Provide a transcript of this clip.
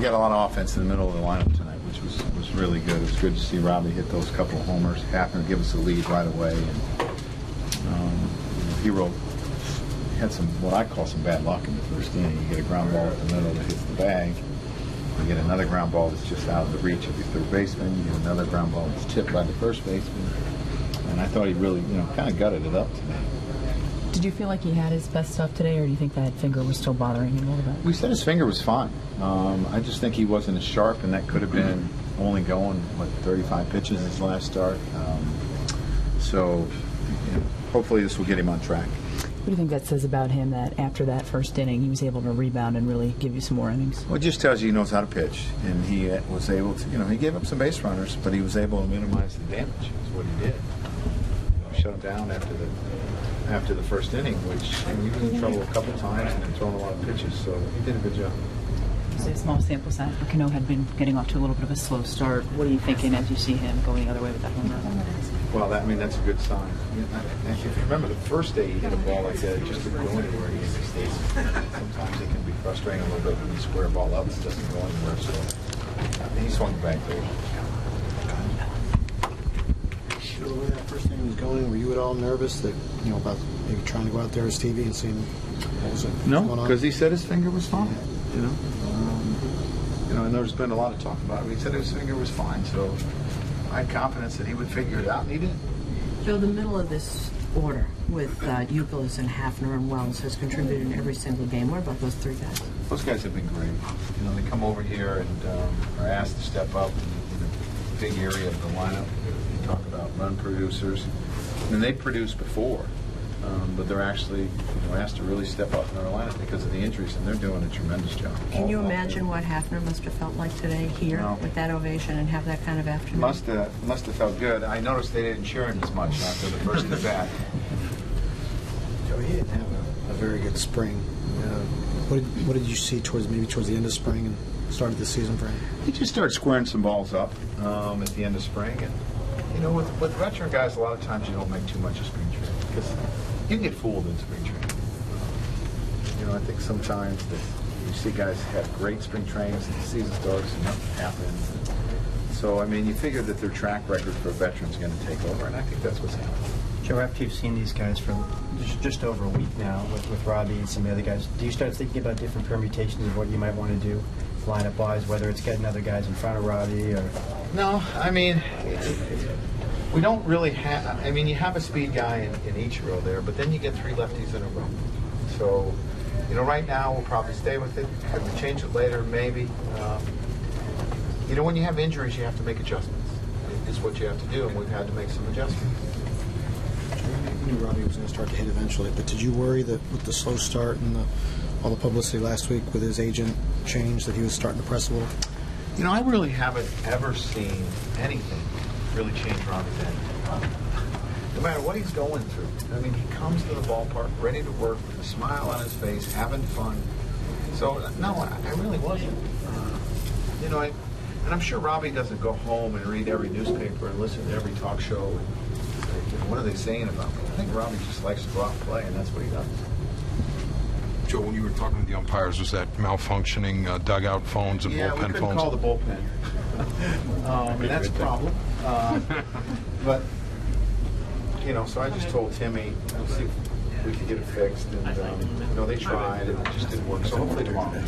we got a lot of offense in the middle of the lineup tonight, which was really good. It was good to see Robbie hit those couple of homers, happen to give us a lead right away. And he had some, what I call some bad luck in the first inning. You get a ground ball at the middle that hits the bag. You get another ground ball that's just out of the reach of your third baseman. You get another ground ball that's tipped by the first baseman. And I thought he really, kind of gutted it up today. Did you feel like he had his best stuff today, or do you think that finger was still bothering him a little bit? We said his finger was fine. I just think he wasn't as sharp, and that could have been only going, 35 pitches in his last start. So hopefully this will get him on track. What do you think that says about him, that after that first inning he was able to rebound and really give you some more innings? Well, it just tells you he knows how to pitch, and he was able to, he gave up some base runners, but he was able to minimize the damage, is what he did. Shut him down after the first inning, which he was in trouble a couple times and then throwing a lot of pitches, so he did a good job. You say a small sample size, but Cano had been getting off to a little bit of a slow start. What are you thinking as you see him going the other way with that home run? Well, that's a good sign. If you remember the first day he hit a ball like that, it just didn't go anywhere. Sometimes it can be frustrating a little bit when you square a ball up, it doesn't go anywhere. So he swung back there. The way that first thing was going, were you at all nervous that about maybe trying to go out there as Stevie and seeing what was going on? No, because he said his finger was fine. And there's been a lot of talk about it. He said his finger was fine, so I had confidence that he would figure it out, and he did. Joe, the middle of this order with Youkilis and Hafner and Wells has contributed in every single game. What about those three guys? Those guys have been great. They come over here and are asked to step up in a big area of the lineup. You talk about run producers. They produced before, but they're actually asked to really step up in our lineup because of the injuries, and they're doing a tremendous job. Can you imagine what Hafner must have felt like today here with that ovation and have that kind of afternoon? Must have felt good. I noticed they didn't cheer him as much after the first at bat. Joe, he didn't have a very good spring. What did you see towards the end of spring and start of the season for him? He just started squaring some balls up at the end of spring, and with veteran guys, a lot of times you don't make too much of spring training because you can get fooled in spring training. I think sometimes that you see guys have great spring trainings and the season starts and nothing happens. So, you figure that their track record for a veteran is going to take over, and I think that's what's happening. Joe, after you've seen these guys for just over a week now with Robbie and some of the other guys, do you start thinking about different permutations of what you might want to do lineup-wise, whether it's getting other guys in front of Robbie or... No, we don't really have... you have a speed guy in each row there, but then you get three lefties in a row. So, right now we'll probably stay with it. Could we change it later? Maybe. When you have injuries, you have to make adjustments. It's what you have to do, and we've had to make some adjustments. You knew Robbie was going to start to hit eventually, but did you worry that with the slow start and all the publicity last week with his agent change that he was starting to press a little? I really haven't ever seen anything really change Robbie's attitude. No matter what he's going through. He comes to the ballpark ready to work with a smile on his face, having fun. So, no, I really wasn't. And I'm sure Robbie doesn't go home and read every newspaper and listen to every talk show and say, what are they saying about me? I think Robbie just likes to go out and play, and that's what he does. Joe, when you were talking to the umpires, was that malfunctioning dugout phones and bullpen phones? Yeah, we couldn't call the bullpen. And that's a problem. But, so I just told Timmy, see if we could get it fixed. And, they tried, and it just didn't work. So hopefully tomorrow.